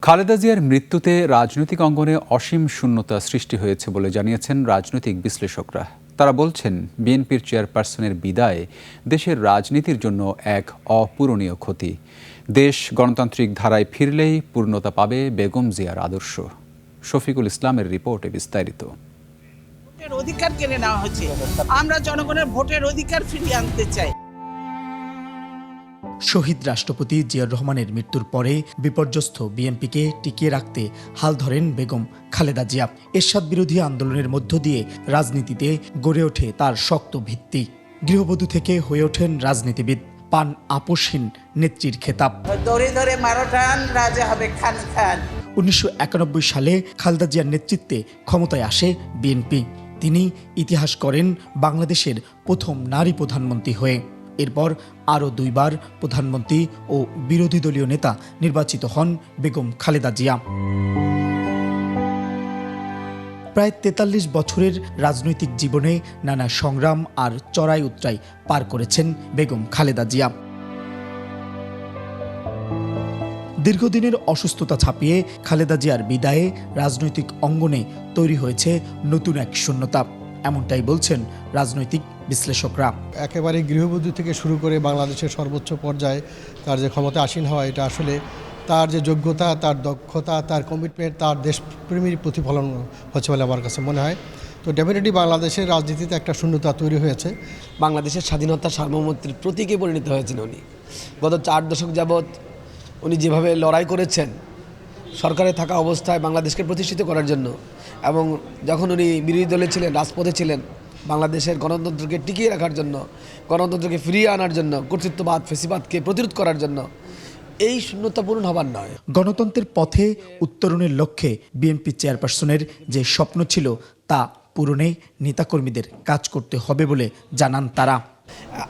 খালেদা জিয়ার মৃত্যুতে রাজনৈতিক অঙ্গনে অসীম শূন্যতা সৃষ্টি হয়েছে বলে জানিয়েছেন রাজনৈতিক বিশ্লেষকরা। তারা বলছেন, বিএনপির চেয়ারপারসনের বিদায় দেশের রাজনীতির জন্য এক অপূরণীয় ক্ষতি। দেশ গণতান্ত্রিক ধারায় ফিরলেই পূর্ণতা পাবে বেগম জিয়ার আদর্শ। শফিকুল ইসলামের রিপোর্টে বিস্তারিত। ভোটের অধিকার কেড়ে নেওয়া হয়েছে। আমরা জনগণের ভোটের অধিকার ফিরিয়ে আনতে চাই। শহীদ রাষ্ট্রপতি জিয়াউর রহমানের মৃত্যুর পরে বিপর্যস্ত বিএনপিকে টিকিয়ে রাখতে হাল ধরেন বেগম খালেদা জিয়া। এরশাদ বিরোধী আন্দোলনের মধ্য দিয়ে রাজনীতিতে গড়ে ওঠে তার শক্ত ভিত্তি। গৃহবধূ থেকে হয়ে ওঠেন রাজনীতিবিদ, পান আপোষহীন নেত্রীর খেতাব। ধরে ধরে মারো টান, রাজা হবে খান খান। 1991 সালে খালেদা জিয়ার নেতৃত্বে ক্ষমতায় আসে বিএনপি। তিনি ইতিহাস করেন বাংলাদেশের প্রথম নারী প্রধানমন্ত্রী হয়ে। এরপর আরও দুইবার প্রধানমন্ত্রী ও বিরোধী দলীয় নেতা নির্বাচিত হন বেগম খালেদা জিয়া। প্রায় 43 বছরের রাজনৈতিক জীবনে নানা সংগ্রাম আর চড়াই উতরাই পার করেছেন বেগম খালেদা জিয়া। দীর্ঘদিনের অসুস্থতা ছাপিয়ে খালেদা জিয়ার বিদায়ে রাজনৈতিক অঙ্গনে তৈরি হয়েছে নতুন এক শূন্যতা, এমনটাই বলছেন রাজনৈতিক বিশ্লেষকরা। একেবারে গৃহবধূ থেকে শুরু করে বাংলাদেশের সর্বোচ্চ পর্যায়ে তার যে ক্ষমতা আসীন হওয়া, এটা আসলে তার যে যোগ্যতা, তার দক্ষতা, তার কমিটমেন্ট, তার দেশপ্রেমীর প্রতিফলন হচ্ছে বলে আমার কাছে মনে হয়। তো ডেফিনেটলি বাংলাদেশের রাজনীতিতে একটা শূন্যতা তৈরি হয়েছে। বাংলাদেশের স্বাধীনতা সার্বভৌমত্বের প্রতীকে পরিণত হয়েছেন উনি। গত 4 দশক যাবৎ উনি যেভাবে লড়াই করেছেন সরকারে থাকা অবস্থায় বাংলাদেশকে প্রতিষ্ঠিত করার জন্য, এবং যখন উনি বিরোধী দলে ছিলেন, রাজপথে ছিলেন, বাংলাদেশের গণতন্ত্রকে টিকিয়ে রাখার জন্য, গণতন্ত্রকে ফিরিয়ে আনার জন্য, কর্তৃত্ববাদ ফেসিবাদকে প্রতিরোধ করার জন্য, এই শূন্যতা পূরণ হবার নয়, গণতন্ত্রের পথে উত্তরণের লক্ষ্যে বিএনপি চেয়ারপারসনের যে স্বপ্ন ছিল তা পূরণে নেতাকর্মীদের কাজ করতে হবে বলে জানান তারা।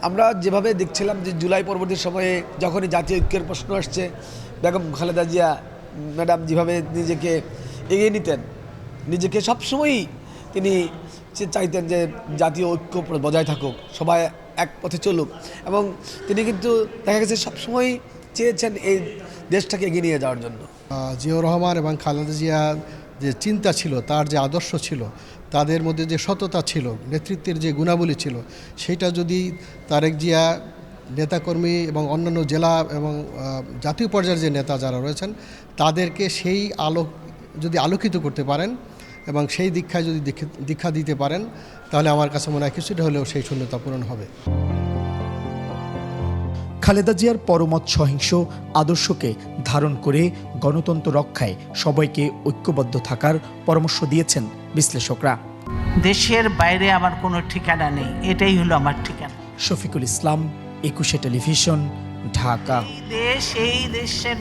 আমরা যেভাবে দেখছিলাম যে জুলাই পরবর্তী সময়ে যখনই জাতীয় ঐক্যের প্রশ্ন আসছে, বেগম খালেদা জিয়া ম্যাডাম যেভাবে নিজেকে এগিয়ে নিতেন, নিজেকে সবসময়ই তিনি চাইতেন যে জাতীয় ঐক্য বজায় থাকুক, সবাই এক পথে চলুক, এবং তিনি কিন্তু দেখা গেছে সবসময়ই চেয়েছেন এই দেশটাকে এগিয়ে নিয়ে যাওয়ার জন্য। জিয়াউর রহমান এবং খালেদা জিয়া যে চিন্তা ছিল, তার যে আদর্শ ছিল, তাদের মধ্যে যে সততা ছিল, নেতৃত্বের যে গুণাবলী ছিল, সেটা যদি তারেক জিয়া, নেতাকর্মী এবং অন্যান্য জেলা এবং জাতীয় পর্যায়ের যে নেতা যারা রয়েছেন তাদেরকে সেই যদি আলোকিত করতে পারেন এবং সেই দীক্ষায় যদি দীক্ষা দিতে পারেন, তাহলে আমার কাছে মনে হয় কিছুটা হলেও সেই শূন্যতা পূরণ হবে। খালেদা জিয়ার পরমত সহিংস আদর্শকে ধারণ করে গণতন্ত্র রক্ষায় সবাইকে ঐক্যবদ্ধ থাকার পরামর্শ দিয়েছেন বিশ্লেষকরা। দেশের বাইরে আমার কোনো ঠিকানা নেই, এটাই হলো আমার ঠিকানা। শফিকুল ইসলাম, 21 টেলিভিশন, ঢাকা। এই দেশের